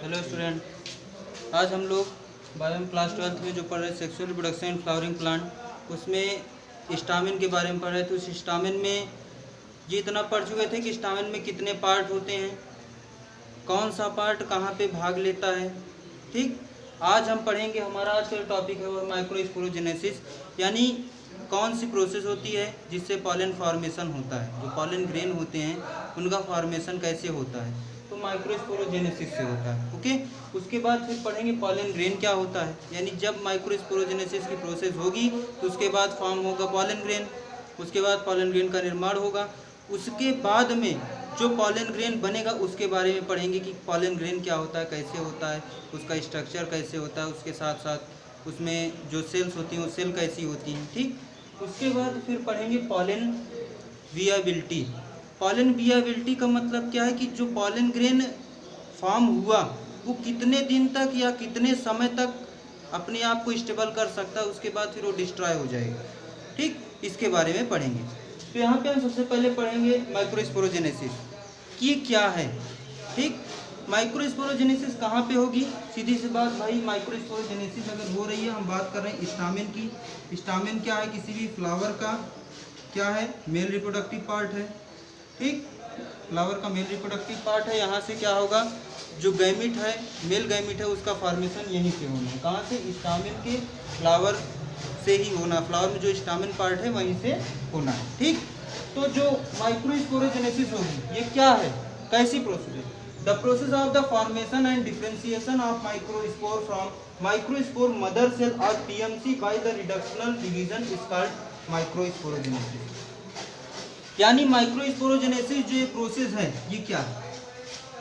Hello student, आज हम लोग बायो में क्लास 12th में जो पढ़ रहे sexual reproduction in flowering plant उसमें स्टामेन के बारे में पढ़ रहे थे। उस स्टामेन में ये इतना पढ़ चुके थे कि स्टामेन में कितने पार्ट होते हैं, कौन सा पार्ट कहाँ पे भाग लेता है। ठीक, आज हम पढ़ेंगे, हमारा आज का टॉपिक है वो माइक्रोस्पोरोजेनेसिस, यानी कौन सी प्रोसेस होती है जिससे पॉलन फॉर्मेशन होता है। जो पॉलन ग्रेन होते हैं उनका फॉर्मेशन कैसे होता है, तो माइक्रोस्पोरोजेनेसिस से होता है। ओके, उसके बाद फिर पढ़ेंगे पॉलन ग्रेन क्या होता है, यानी जब माइक्रोस्पोरोजेनेसिस की प्रोसेस होगी तो उसके बाद फॉर्म होगा पॉलन ग्रेन, उसके बाद पॉलन ग्रेन का निर्माण होगा। उसके बाद में जो पॉलन ग्रेन बनेगा उसके बारे में पढ़ेंगे कि पॉलन ग्रेन क्या होता है, कैसे होता है, उसका स्ट्रक्चर कैसे होता है, उसके साथ साथ उसमें जो सेल्स होती हैं वो सेल कैसी होती हैं। ठीक, उसके बाद फिर पढ़ेंगे पॉलन विएबिलिटी। पॉलन विएबिलिटी का मतलब क्या है कि जो पॉलन ग्रेन फॉर्म हुआ वो कितने दिन तक या कितने समय तक अपने आप को स्टेबल कर सकता है, उसके बाद फिर वो डिस्ट्रॉय हो जाएगा। ठीक, इसके बारे में पढ़ेंगे। तो यहाँ पे हम सबसे पहले पढ़ेंगे माइक्रोस्पोरोजेनेसिस कि क्या है। ठीक, माइक्रोस्पोरोजेनेसिस कहाँ पे होगी, सीधी सी बात भाई, माइक्रोस्पोरोजेनेसिस अगर हो रही है, हम बात कर रहे हैं स्टामेन की। स्टामेन क्या है, किसी भी फ्लावर का क्या है, मेल रिप्रोडक्टिव पार्ट है। ठीक, फ्लावर का मेल रिप्रोडक्टिव पार्ट है। यहाँ से क्या होगा, जो गैमिट है, मेल गैमिट है, उसका फॉर्मेशन यहीं से होना है। कहाँ से, स्टामेन के फ्लावर से ही होना, फ्लावर में जो स्टामेन पार्ट है वहीं से होना है। ठीक, तो जो माइक्रोस्पोरोजेनेसिस होगी ये क्या है, कैसी प्रोसेस है, the process of the formation and differentiation of microspore from microspore mother cell और PMC by the reductional division is called microsporogenesis. यानी माइक्रोस्पोरोजेनेसिस जो ये प्रोसेस है ये क्या है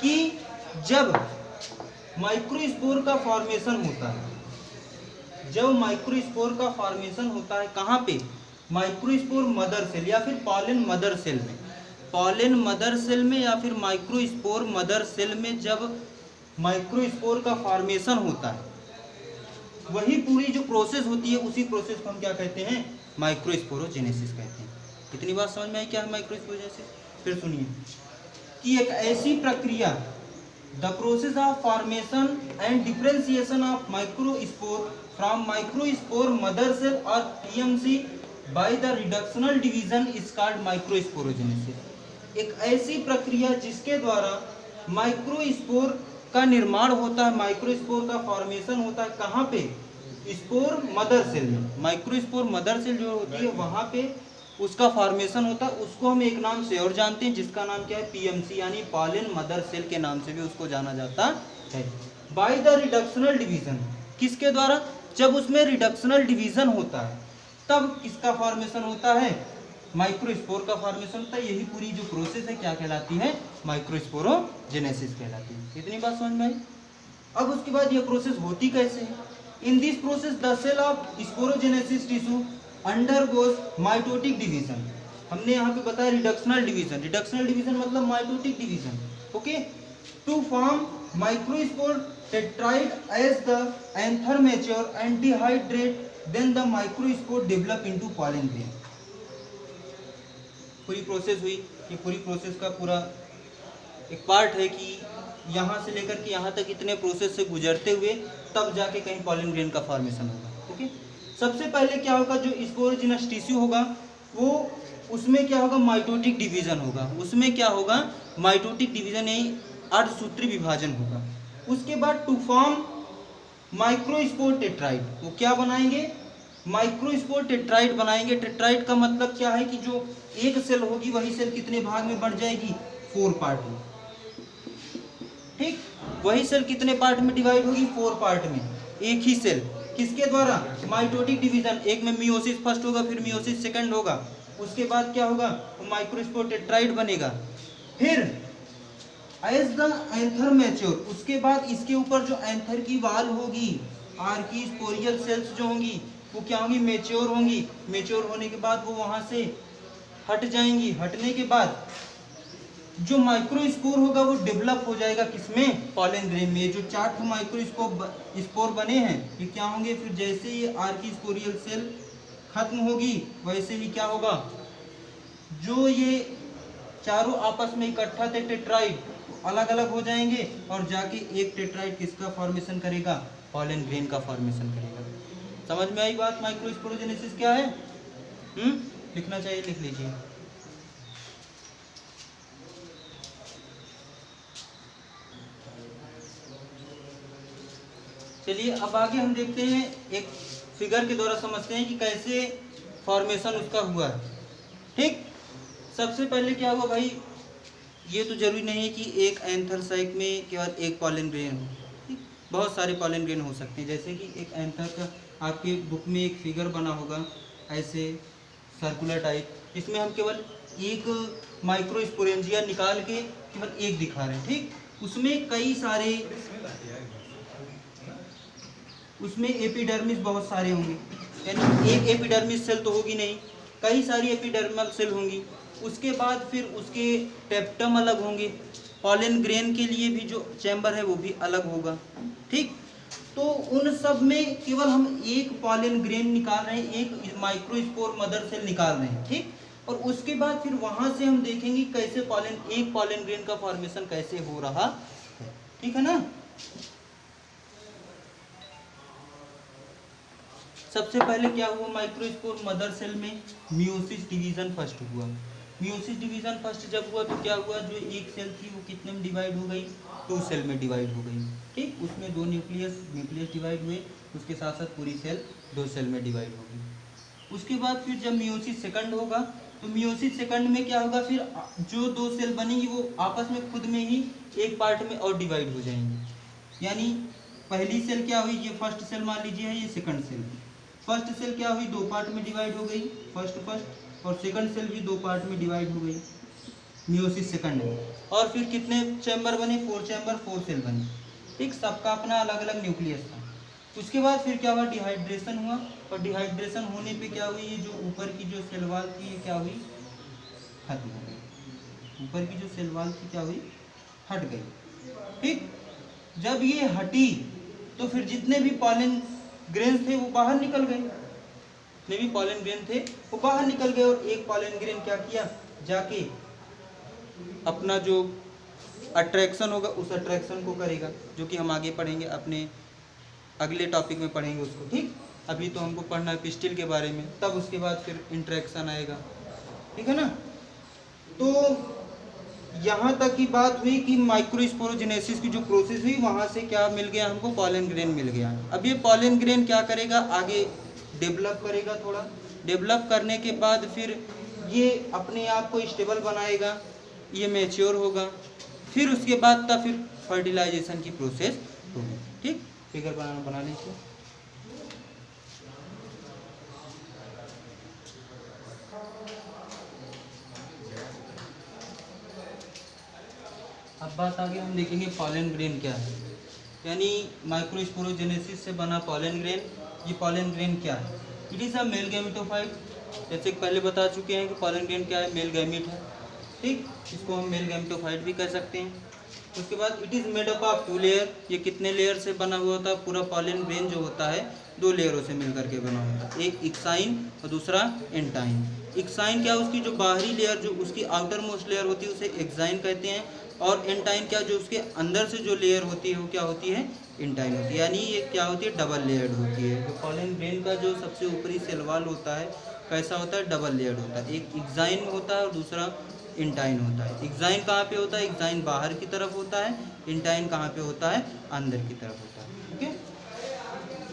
कि जब माइक्रोस्पोर का फॉर्मेशन होता है, जब माइक्रोस्पोर का फॉर्मेशन होता है कहाँ पे, माइक्रोस्पोर मदर सेल या फिर पॉलन मदर सेल में, पॉलन मदर सेल में या फिर माइक्रोस्पोर मदर सेल में जब माइक्रोस्पोर का फॉर्मेशन होता है, वही पूरी जो प्रोसेस होती है उसी प्रोसेस को हम क्या कहते हैं, माइक्रोस्पोरोजेनेसिस कहते हैं। इतनी बात समझ में आई क्या है माइक्रोस्पोरोजेनेसिस। फिर सुनिए कि एक ऐसी प्रक्रिया, the process of formation and differentiation of microspore from microspore mother cell और TMC by the reductional division is called microsporogenesis. एक ऐसी प्रक्रिया जिसके द्वारा माइक्रोस्पोर का निर्माण होता है, माइक्रोस्पोर का फॉर्मेशन होता है, कहाँ पे, स्पोर मदर सेल में। माइक्रोस्पोर मदर सेल जो होती है वहाँ पे उसका फॉर्मेशन होता है, उसको हम एक नाम से और जानते हैं जिसका नाम क्या है, पीएमसी, यानी पॉलन मदर सेल के नाम से भी उसको जाना जाता है। बाय द रिडक्शनल डिवीजन, किसके द्वारा, जब उसमें रिडक्शनल डिवीजन होता है तब किसका फॉर्मेशन होता है, माइक्रोस्पोर का फॉर्मेशन होता है। यही पूरी जो प्रोसेस है क्या कहलाती है, माइक्रोस्पोरोजेनेसिस कहलाती है। इतनी बात समझ में आई। अब उसके बाद ये प्रोसेस होती कैसे है, in this process the cell of sporogenesis tissue undergoes mitotic division. हमने यहाँ पे बताया रिडक्शनल डिवीजन, रिडक्शनल डिवीजन मतलब mitotic division. Okay, to form microspore tetrad as the anther mature and dehydrate, then the microspore develop into pollen grain. पूरी process हुई, ये पूरी process का पूरा एक पार्ट है कि यहाँ से लेकर के यहाँ तक इतने प्रोसेस से गुजरते हुए तब जाके कहीं पॉलन ग्रेन का फॉर्मेशन होगा। ओके, सबसे पहले क्या होगा, जो स्पोरोजिनस टिश्यू होगा वो, उसमें क्या होगा, माइटोटिक डिवीजन होगा। उसमें क्या होगा, माइटोटिक डिवीजन, यही अर्धसूत्री विभाजन होगा। उसके बाद टू फॉर्म माइक्रोस्पोर टेट्राइड, वो क्या बनाएंगे, माइक्रोस्पोर टेट्राइड बनाएंगे। टेट्राइड का मतलब क्या है कि जो एक सेल होगी वही सेल कितने भाग में बढ़ जाएगी, 4 पार्ट में। ठीक, वही सेल कितने पार्ट में डिवाइड होगी, 4 पार्ट में। एक ही सेल, किसके द्वारा, माइटोटिक डिवीजन। एक में मियोसिस फर्स्ट होगा, फिर मियोसिस सेकंड होगा, उसके बाद क्या होगा, माइक्रोस्पोर टेट्राइड बनेगा। फिर एज द एंथर मैच्योर, उसके बाद इसके ऊपर जो एंथर की वाल होगी, आर्किस्पोरियल सेल्स जो होंगी वो क्या होंगी, मैच्योर होंगी। मैच्योर होने के बाद वो वहां से हट जाएंगी। हटने के बाद जो माइक्रोस्पोर होगा वो डेवलप हो जाएगा, किसमें, पॉलन ग्रेन में। जो 4 माइक्रोस्पोर बने हैं ये क्या होंगे, फिर जैसे ये आर्किस्पोरियल सेल खत्म होगी वैसे ही क्या होगा, जो ये चारों आपस में इकट्ठा थे टेट्राइड, अलग अलग हो जाएंगे और जाके एक टेट्राइड किसका फॉर्मेशन करेगा, पॉलन ग्रेन का फॉर्मेशन करेगा। समझ में आई बात, माइक्रोस्पोरोजेनेसिस क्या है? लिखना चाहिए, लिख लीजिए। चलिए अब आगे हम देखते हैं, एक फिगर के द्वारा समझते हैं कि कैसे फॉर्मेशन उसका हुआ है। ठीक, सबसे पहले क्या हुआ भाई, ये तो जरूरी नहीं है कि एक एंथरसाइक में केवल एक पॉलन ग्रेन हो, ठीक, बहुत सारे पॉलन ग्रेन हो सकते हैं। जैसे कि एक एंथर का आपके बुक में एक फिगर बना होगा ऐसे सर्कुलर टाइप, इसमें हम केवल एक माइक्रोस्पोरेंजिया निकाल के केवल एक दिखा रहे हैं। ठीक, उसमें कई सारे, उसमें एपिडर्मिस बहुत सारे होंगे, यानी एक एपिडर्मिस सेल तो होगी नहीं, कई सारी एपिडर्मल सेल होंगी। उसके बाद फिर उसके टेप्टम अलग होंगे, पॉलन ग्रेन के लिए भी जो चैम्बर है वो भी अलग होगा। ठीक, तो उन सब में केवल हम एक पॉलन ग्रेन निकाल रहे हैं, एक माइक्रोस्पोर मदर सेल निकाल रहे हैं। ठीक, और उसके बाद फिर वहां से हम देखेंगे कैसे एक पॉलन ग्रेन का फॉर्मेशन कैसे हो रहा है। ठीक है ना। सबसे पहले क्या हुआ, माइक्रोस्पोर मदर सेल में मियोसिस डिवीजन फर्स्ट हुआ। मियोसिस डिवीजन फर्स्ट जब हुआ तो क्या हुआ, जो एक सेल थी वो कितने में डिवाइड हो गई, 2 सेल में डिवाइड हो गई। ठीक, उसमें 2 न्यूक्लियस डिवाइड हुए, उसके साथ साथ पूरी सेल 2 सेल में डिवाइड हो गई। उसके बाद फिर जब मियोसिस सेकंड होगा तो मियोसिस सेकंड में क्या होगा, फिर जो 2 सेल बनेंगी वो आपस में खुद में ही एक पार्ट में और डिवाइड हो जाएंगी। यानी पहली सेल क्या हुई, ये फर्स्ट सेल मान लीजिए, ये सेकंड सेल, फर्स्ट सेल क्या हुई, 2 पार्ट में डिवाइड हो गई, फर्स्ट और सेकंड सेल भी 2 पार्ट में डिवाइड हो गई मियोसिस सेकंड में। और फिर कितने चैम्बर बने, 4 चैम्बर, 4 सेल बने। ठीक, सबका अपना अलग अलग न्यूक्लियस था। उसके बाद फिर क्या हुआ, डिहाइड्रेशन हुआ, और डिहाइड्रेशन होने पे क्या हुई, ये जो ऊपर की जो सेल वॉल थी ये क्या हुई, खत्म हो गई। ऊपर की जो सेल वॉल थी क्या हुई, हट गई। ठीक, जब ये हटी तो फिर जितने भी पॉलन ग्रेन्स थे वो बाहर निकल गए, जितने भी पॉलन ग्रेन थे वो बाहर निकल गए, और एक पॉलन ग्रेन क्या किया, जाके अपना जो अट्रैक्शन होगा उस अट्रैक्शन को करेगा, जो कि हम आगे पढ़ेंगे, अपने अगले टॉपिक में पढ़ेंगे उसको। ठीक, अभी तो हमको पढ़ना है पिस्टिल के बारे में, तब उसके बाद फिर इंट्रैक्शन आएगा। ठीक है ना। तो यहाँ तक की बात हुई कि माइक्रोस्पोरोजेनेसिस की जो प्रोसेस हुई वहाँ से क्या मिल गया हमको, पॉलन ग्रेन मिल गया। अब ये पॉलन ग्रेन क्या करेगा, आगे डेवलप करेगा, थोड़ा डेवलप करने के बाद फिर ये अपने आप को स्टेबल बनाएगा, ये मैच्योर होगा, फिर उसके बाद तब फिर फर्टिलाइजेशन की प्रोसेस होगी। ठीक, फिगर बना लीजिए। अब बात आगे हम देखेंगे पॉलन ग्रेन क्या है, यानी माइक्रोस्पोरोजेनेसिस से बना पॉलन ग्रेन। ये पॉलन ग्रेन क्या है, it is a male gametophyte. जैसे पहले बता चुके हैं कि पॉलन ग्रेन क्या है, मेल गैमेट है। ठीक, इसको हम मेल गैमेटोफाइट भी कह सकते हैं। उसके बाद it is made up of 2 layer, ये कितने लेयर से बना हुआ होता है, पूरा पॉलन ग्रेन जो होता है 2 लेयरों से मिलकर के बना होता है, एक एक्साइन और दूसरा एंटाइन। एक्साइन क्या, उसकी जो बाहरी लेयर, जो उसकी आउटर मोस्ट लेयर होती है उसे एक्साइन कहते हैं, और एंटाइन क्या, जो उसके अंदर से जो लेयर होती है वो क्या होती है, एंटाइन होती है। यानी ये क्या होती है, डबल लेयर्ड होती है। तो पॉलन ग्रेन का जो सबसे ऊपरी सेल वॉल होता है कैसा होता है, डबल लेयर्ड होता है, एक एक्साइन होता है और दूसरा एंटाइन होता है। एक्साइन कहाँ पे होता है, एक्साइन बाहर की तरफ होता है, एंटाइन कहाँ पे होता है, अंदर की तरफ होता है। ओके,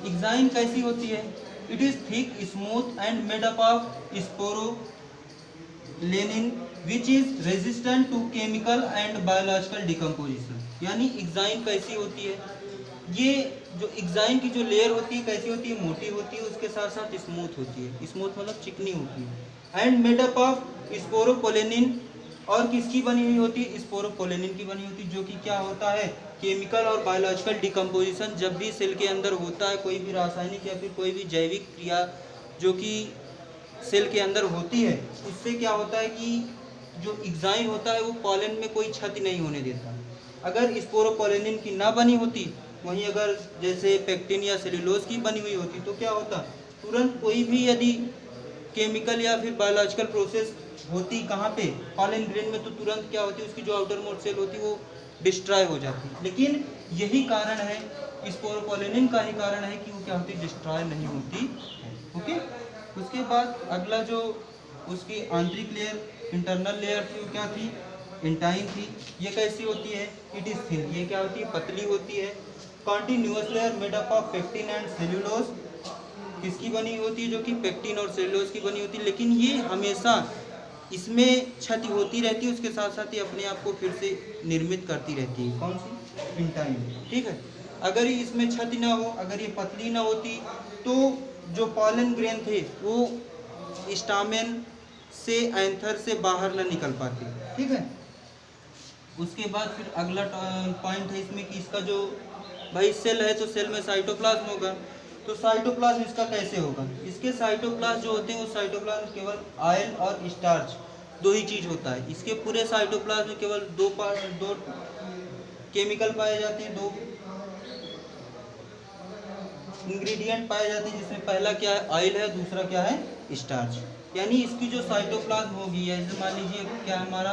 एक्साइन कैसी होती है, it is thick, smooth and made up of sporopollenin which is resistant to chemical and biological decomposition. यानी एक्साइन कैसी होती है, ये जो एक्साइन की जो लेयर होती है कैसी होती है, मोटी होती है, उसके साथ साथ स्मूथ होती है, स्मूथ मतलब चिकनी होती है, and made up of sporopollenin, और किसकी बनी हुई होती है, स्पोरोपोलेनिन की बनी होती है, जो कि क्या होता है, केमिकल और बायोलॉजिकल डिकम्पोजिशन। जब भी सेल के अंदर होता है कोई भी रासायनिक या फिर कोई भी जैविक क्रिया जो कि सेल के अंदर होती है, उससे क्या होता है कि जो एक्साइन होता है वो पॉलन में कोई क्षति नहीं होने देता। अगर स्पोरोपोलेनिन की ना बनी होती, वहीं अगर जैसे पेक्टिन या सेलुलोज की बनी हुई होती तो क्या होता, तुरंत कोई भी यदि केमिकल या फिर बायोलॉजिकल प्रोसेस होती कहाँ पे, पॉलन ग्रेन में, तो तुरंत क्या होती, उसकी जो आउटर मोस्ट सेल होती वो डिस्ट्रॉय हो जाती है। लेकिन यही कारण है, स्पोरोपोलिन का ही कारण है कि वो क्या होती, डिस्ट्रॉय नहीं होती है। ओके, उसके बाद अगला जो उसकी आंतरिक लेयर, इंटरनल लेयर थी, वो क्या थी, इंटाइन थी। ये कैसी होती है, इट इज थिन, ये क्या होती है, पतली होती है। Continuous layer made up of pectin and cellulose, किसकी बनी होती है, जो कि पेक्टिन और सेल्यूलोज की बनी होती है। लेकिन ये हमेशा इसमें क्षति होती रहती है, उसके साथ साथ ये अपने आप को फिर से निर्मित करती रहती है। कौन सी, इंटाइन, ठीक है। अगर इसमें क्षति ना हो, अगर ये पतली ना होती, तो जो पॉलन ग्रेन थे वो स्टामेन से, एंथर से बाहर ना निकल पाते, ठीक है। उसके बाद फिर अगला पॉइंट है इसमें कि इसका जो भाई सेल है, तो सेल में साइटोप्लाज्म होगा। तो साइटोप्लाज्म इसका कैसे होगा, इसके साइटोप्लाज्म जो होते हैं वो साइटोप्लाज्म केवल ऑयल और स्टार्च, दो ही चीज होता है। इसके पूरे साइटोप्लाज्म में केवल दो केमिकल पाए जाते हैं, दो इंग्रेडिएंट पाए जाते हैं, जिसमें पहला क्या है, ऑयल है, दूसरा क्या है, स्टार्च। यानी इसकी जो साइटोप्लाज्म होगी, जैसे मान लीजिए क्या हमारा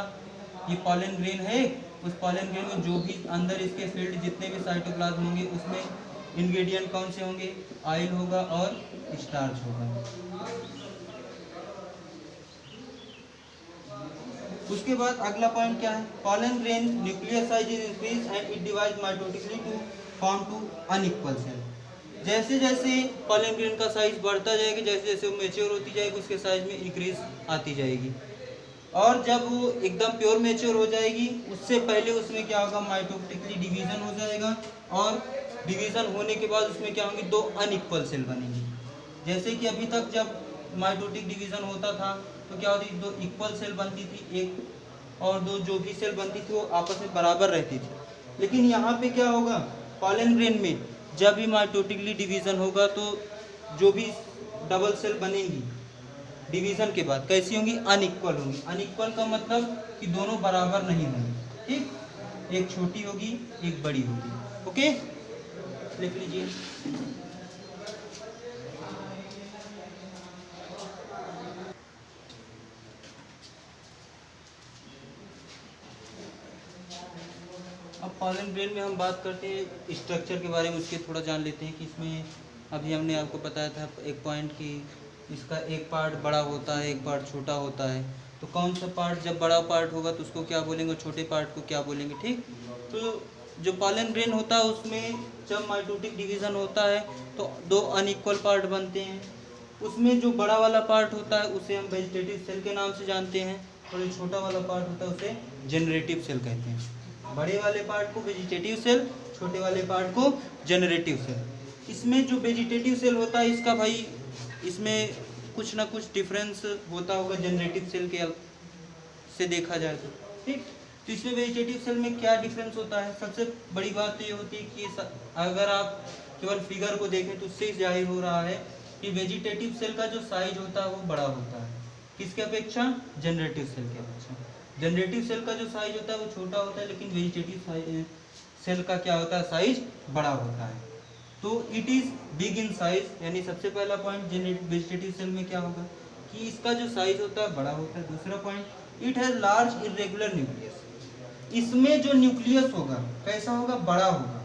ये पॉलन ग्रेन है, उस पॉलन ग्रेन में जो भी अंदर इसके फील्ड जितने भी साइटोप्लाज्म होंगे, उसमें इंग्रेडिएंट कौन से होंगे, ऑयल होगा और स्टार्च होगा। उसके बाद अगला पॉइंट क्या है, pollen grain nuclear size is increase and it divide mitotically to form two unequal cell. जैसे जैसे पॉलन ग्रेन का साइज बढ़ता जाएगा, जैसे जैसे वो मेच्योर होती जाएगी, उसके साइज में इंक्रीज आती जाएगी। और जब वो एकदम प्योर मेच्योर हो जाएगी, उससे पहले उसमें क्या होगा, माइटोटिकली डिवीजन हो जाएगा, और डिवीजन होने के बाद उसमें क्या होंगे, दो अनइक्वल सेल बनेंगे। जैसे कि अभी तक जब माइटोटिक डिवीजन होता था तो क्या होती, दो इक्वल सेल बनती थी, एक और दो जो भी सेल बनती थी वो आपस में बराबर रहती थी। लेकिन यहाँ पे क्या होगा, पॉलन ग्रेन में जब भी माइटोटिकली डिवीजन होगा, तो जो भी डबल सेल बनेंगी डिवीजन के बाद कैसी होंगी, अनइक्वल होंगी। अनइक्वल का मतलब कि दोनों बराबर नहीं होंगी, ठीक, एक छोटी होगी, एक बड़ी होगी। ओके, लिख लीजिए। अब पॉलन ग्रेन में हम बात करते हैं स्ट्रक्चर के बारे में, उसके थोड़ा जान लेते हैं कि इसमें अभी हमने आपको बताया था एक पॉइंट कि इसका एक पार्ट बड़ा होता है, एक पार्ट छोटा होता है। तो कौन सा पार्ट जब बड़ा पार्ट होगा तो उसको क्या बोलेंगे, छोटे पार्ट को क्या बोलेंगे, ठीक। तो जो पॉलन ग्रेन होता है उसमें जब माइटोटिक डिवीज़न होता है तो दो अनइक्वल पार्ट बनते हैं। उसमें जो बड़ा वाला पार्ट होता है उसे हम वेजिटेटिव सेल के नाम से जानते हैं, और जो छोटा वाला पार्ट होता है उसे जनरेटिव सेल कहते हैं। बड़े वाले पार्ट को वेजिटेटिव सेल, छोटे वाले पार्ट को जनरेटिव सेल। इसमें जो वेजिटेटिव सेल होता है इसका भाई इसमें कुछ ना कुछ डिफरेंस होता होगा जनरेटिव सेल के से देखा जाए तो, ठीक। तो इसमें वेजिटेटिव सेल में क्या डिफरेंस होता है, सबसे बड़ी बात तो ये होती है कि अगर आप केवल फिगर को देखें तो उससे जाहिर हो रहा है कि वेजिटेटिव सेल का जो साइज होता है वो बड़ा होता है, किसके अपेक्षा, जनरेटिव सेल के अपेक्षा। जनरेटिव सेल का जो साइज होता है वो छोटा होता है, लेकिन वेजिटेटिव सेल का क्या होता है, साइज बड़ा होता है। तो it is big in size, यानी सबसे पहला पॉइंट वेजिटेटिव सेल में क्या होगा कि इसका जो साइज होता है बड़ा होता है। दूसरा point, it has large irregular nucleus, इसमें जो न्यूक्लियस होगा कैसा होगा, बड़ा होगा।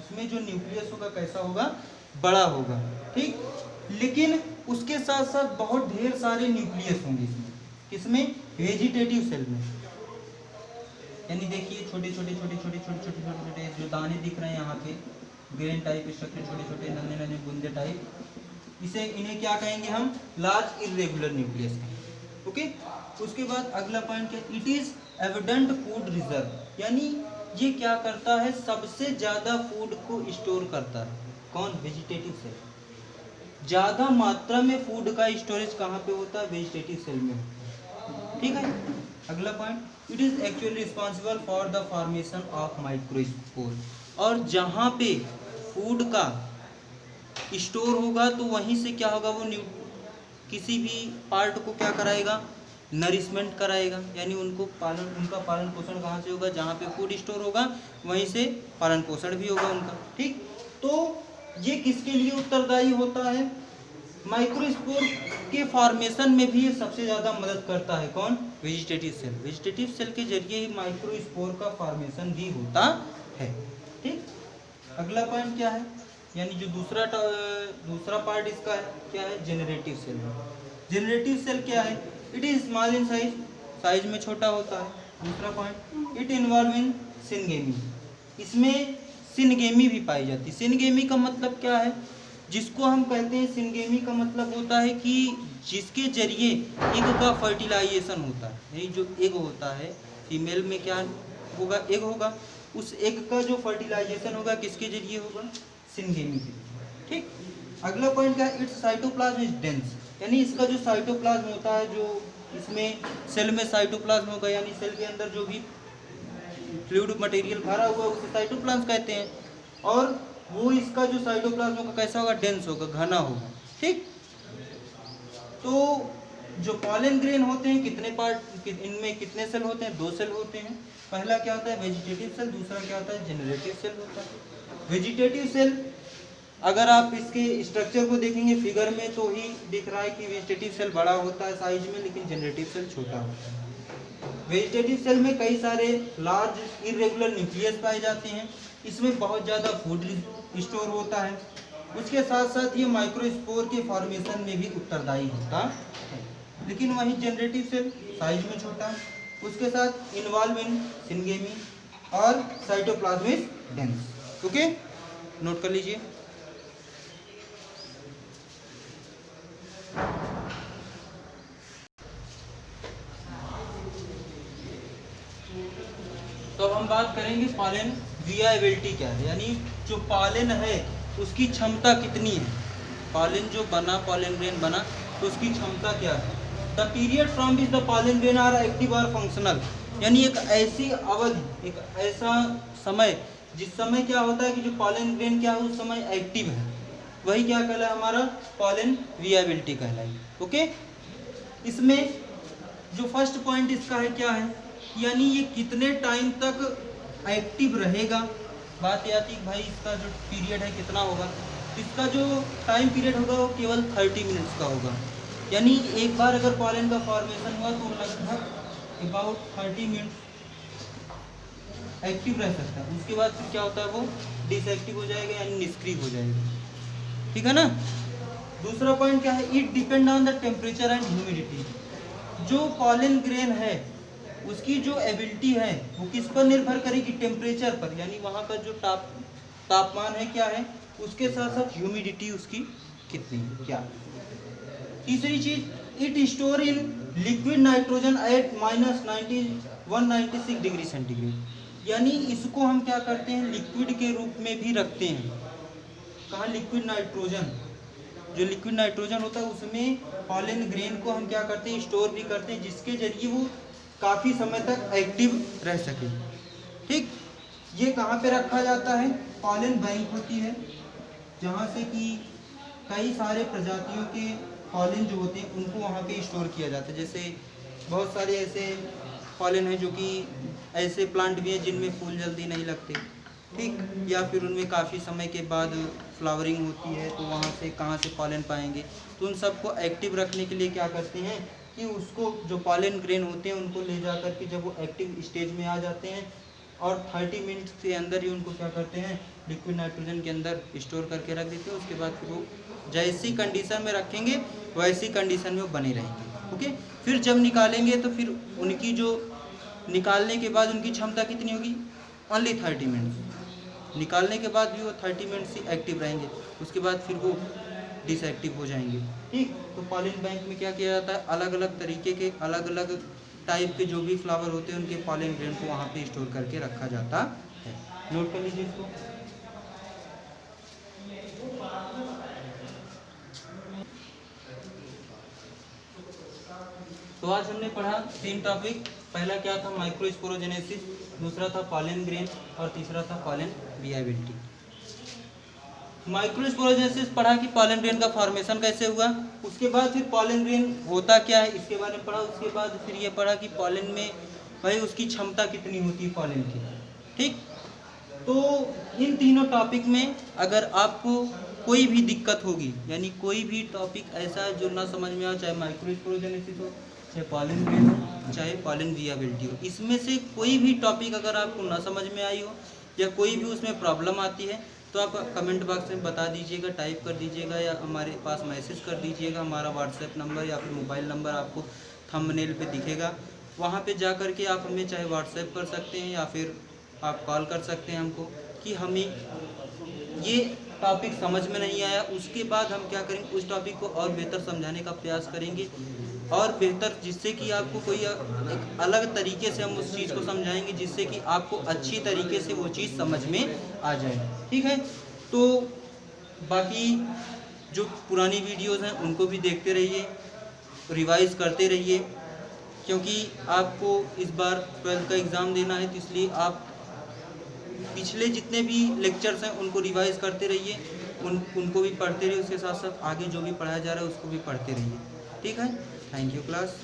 इसमें जो न्यूक्लियस होगा कैसा होगा, बड़ा होगा, ठीक। लेकिन उसके साथ साथ बहुत ढेर सारे न्यूक्लियस होंगे इसमें, किसमें, वेजिटेटिव सेल में। यानी देखिए छोटे छोटे छोटे छोटे छोटे छोटे छोटे छोटे जो दाने दिख रहे हैं यहाँ पे, ग्रेन टाइप स्ट्रक्चर, छोटे छोटे नन्हे नन्हे बूंदे टाइप, इसे इन्हें क्या कहेंगे हम, लार्ज इरेगुलर न्यूक्लियस कहेंगे। ओके, उसके बाद अगला पॉइंट क्या, it is evident food reserve, यानी ये क्या करता है, सबसे ज्यादा फूड को स्टोर करता है। कौन, वेजिटेटिव सेल। ज्यादा मात्रा में फूड का स्टोरेज कहाँ पे होता है, वेजिटेटिव सेल में, ठीक है। अगला point, it is actually responsible for the formation of microspore, और जहाँ पे फूड का स्टोर होगा तो वहीं से क्या होगा, वो किसी भी पार्ट को क्या कराएगा, नरिशमेंट कराएगा। यानी उनका पालन पोषण कहाँ से होगा, जहाँ पे फूड स्टोर होगा वहीं से पालन पोषण भी होगा उनका, ठीक। तो ये किसके लिए उत्तरदायी होता है, माइक्रोस्पोर के फॉर्मेशन में भी ये सबसे ज़्यादा मदद करता है। कौन? Vegetative cell. वेजिटेटिव सेल के जरिए ही माइक्रोस्पोर का फॉर्मेशन भी होता है। ठीक, अगला पॉइंट क्या है, यानी जो दूसरा पार्ट इसका है क्या है? Generative cell. जेनरेटिव सेल क्या है? It is small in size, size में छोटा होता है। दूसरा point, it involve in syngamy, इसमें सिनगेमी भी पाई जाती है। सिनगेमी का मतलब क्या है? जिसको हम कहते हैं, सिनगेमी का मतलब होता है कि जिसके जरिए एग का फर्टिलाइजेशन होता है। यही जो एग होता है, फीमेल में क्या होगा? एग होगा। उस एग का जो फर्टिलाइजेशन होगा किसके जरिए होगा? सिनगेमी के जरिए। ठीक, अगला पॉइंट क्या है? इट्स साइटोप्लाज्म इज डेंस, यानी इसका जो साइटोप्लाज्म होता है, जो इसमें सेल में साइटोप्लाज्म होगा, यानी सेल के अंदर जो भी फ्लूइड मटेरियल भरा हुआ है उसे साइटोप्लाज्म कहते हैं। और वो इसका जो साइटोप्लाज्म होगा कैसा होगा? डेंस होगा, घना होगा। ठीक, तो जो पॉलन ग्रेन होते हैं कितने पार्ट, इनमें कितने सेल होते हैं? 2 सेल होते हैं। पहला क्या होता है? Vegetative cell. दूसरा क्या होता है? जेनरेटिव सेल होता है। वेजिटेटिव सेल, अगर आप इसके स्ट्रक्चर को देखेंगे फिगर में तो ही दिख रहा है कि वेजिटेटिव सेल बड़ा होता है साइज में, लेकिन जेनरेटिव सेल छोटा होता है। वेजिटेटिव सेल में कई सारे लार्ज इरेगुलर न्यूक्लियस पाए जाते हैं। इसमें बहुत ज़्यादा फूड स्टोर होता है। उसके साथ साथ ये माइक्रोस्पोर के फॉर्मेशन में भी उत्तरदायी होता है। लेकिन वहीं जेनरेटिव सेल साइज में छोटा, उसके साथ इन्वॉल्व इन सिनगेमी और cytoplasm is dense. Okay, note कर लीजिए। तो अब हम बात करेंगे पॉलन वियाबिलिटी क्या है, यानी जो पॉलन है उसकी क्षमता कितनी है। पॉलन जो बना, पॉलन ग्रेन बना, तो उसकी क्षमता क्या है। The period from which the pollen grain are active और फंक्शनल, यानी एक ऐसी अवधि, एक ऐसा समय जिस समय क्या होता है कि जो पॉलन ग्रेन क्या है उस समय एक्टिव है, वही क्या कहलाए? हमारा पॉलन वियाबिलिटी कहलाए। ओके, इसमें जो फर्स्ट पॉइंट इसका है क्या है, यानी ये कितने टाइम तक एक्टिव रहेगा। बात ये आती है भाई इसका जो पीरियड है कितना होगा। इसका जो टाइम पीरियड होगा वो केवल 30 मिनट्स का होगा, यानी एक बार अगर पॉलन का फॉर्मेशन हुआ तो लगभग अबाउट 30 मिनट्स एक्टिव रह सकता है। उसके बाद फिर क्या होता है? वो डिसएक्टिव हो जाएगा, यानी निष्क्रिय हो जाएगा। ठीक है ना। दूसरा पॉइंट क्या है? It depend on the temperature and humidity. जो पॉलन ग्रेन है उसकी जो एबिलिटी है वो किस पर निर्भर करेगी? टेम्परेचर पर, यानी वहाँ का जो तापमान है क्या है, उसके साथ साथ ह्यूमिडिटी उसकी कितनी है क्या। तीसरी चीज, it store in liquid nitrogen eight -196 degree centigrade, यानी इसको हम क्या करते हैं? लिक्विड के रूप में भी रखते हैं। कहाँ? लिक्विड नाइट्रोजन, जो लिक्विड नाइट्रोजन होता है उसमें पॉलन ग्रेन को हम क्या करते हैं? स्टोर भी करते हैं, जिसके जरिए वो काफ़ी समय तक एक्टिव रह सके। ठीक, ये कहाँ पे रखा जाता है? पॉलन बैंक होती है, जहाँ से कि कई सारे प्रजातियों के पॉलन जो होते हैं उनको वहाँ पे स्टोर किया जाता है। जैसे बहुत सारे ऐसे पॉलन हैं जो कि ऐसे प्लांट भी हैं जिनमें फूल जल्दी नहीं लगते। ठीक, या फिर उनमें काफ़ी समय के बाद फ्लावरिंग होती है, तो वहाँ से कहाँ से पॉलन पाएंगे। तो उन सबको एक्टिव रखने के लिए क्या करते हैं कि उसको जो पॉलन ग्रेन होते हैं उनको ले जा कर के जब वो एक्टिव स्टेज में आ जाते हैं और 30 मिनट के अंदर ही उनको क्या करते हैं? लिक्विड नाइट्रोजन के अंदर स्टोर करके रख देते हैं। उसके बाद फिर वो जैसी कंडीशन में रखेंगे वैसी कंडीशन में वो बने रहेंगे। ओके, फिर जब निकालेंगे तो फिर उनकी जो निकालने के बाद उनकी क्षमता कितनी होगी? Only 30 minutes. निकालने के बाद भी वो 30 मिनट्स ही एक्टिव रहेंगे, उसके बाद फिर वो डिसएक्टिव हो जाएंगे। ठीक, तो पॉलन बैंक में क्या किया जाता है? अलग अलग तरीके के, अलग अलग टाइप के जो भी फ्लावर होते हैं उनके पॉलन ग्रेन को वहाँ पे स्टोर करके रखा जाता है। नोट कर लीजिए इसको। तो आज हमने पढ़ा 3 टॉपिक। पहला क्या था? माइक्रोस्पोरोजेनेसिस, दूसरा था पॉलन ग्रेन और तीसरा था पॉलन वियाबिलिटी। माइक्रोस्पोरोजेनेसिस पढ़ा कि पॉलन ग्रेन का फॉर्मेशन कैसे हुआ। उसके बाद फिर पॉलन ग्रेन होता क्या है इसके बारे में पढ़ा। उसके बाद फिर ये पढ़ा कि पॉलन में भाई उसकी क्षमता कितनी होती है पॉलन की। ठीक, तो इन तीनों टॉपिक में अगर आपको कोई भी दिक्कत होगी, यानी कोई भी टॉपिक ऐसा है जो ना समझ में आए, चाहे माइक्रोस्पोरोजेनेसिस हो, चाहे पॉलन ग्रेन हो, चाहे पॉलन वियाबिलिटी हो, इसमें से कोई भी टॉपिक अगर आपको ना समझ में आई हो या कोई भी उसमें प्रॉब्लम आती है तो आप कमेंट बॉक्स में बता दीजिएगा, टाइप कर दीजिएगा या हमारे पास मैसेज कर दीजिएगा। हमारा व्हाट्सएप नंबर या फिर मोबाइल नंबर आपको थंबनेल पे दिखेगा, वहाँ पे जा कर के आप हमें चाहे व्हाट्सएप कर सकते हैं या फिर आप कॉल कर सकते हैं हमको कि हमें ये टॉपिक समझ में नहीं आया। उसके बाद हम क्या करेंगे, उस टॉपिक को और बेहतर समझाने का प्रयास करेंगे और बेहतर, जिससे कि आपको कोई एक अलग तरीके से हम उस चीज़ को समझाएंगे जिससे कि आपको अच्छी तरीके से वो चीज़ समझ में आ जाए। ठीक है, तो बाकी जो पुरानी वीडियोज़ हैं उनको भी देखते रहिए, रिवाइज़ करते रहिए, क्योंकि आपको इस बार 12th का एग्ज़ाम देना है, तो इसलिए आप पिछले जितने भी लेक्चर्स हैं उनको रिवाइज़ करते रहिए, उनको भी पढ़ते रहिए, उसके साथ साथ आगे जो भी पढ़ाया जा रहा है उसको भी पढ़ते रहिए। ठीक है, थैंक यू क्लास।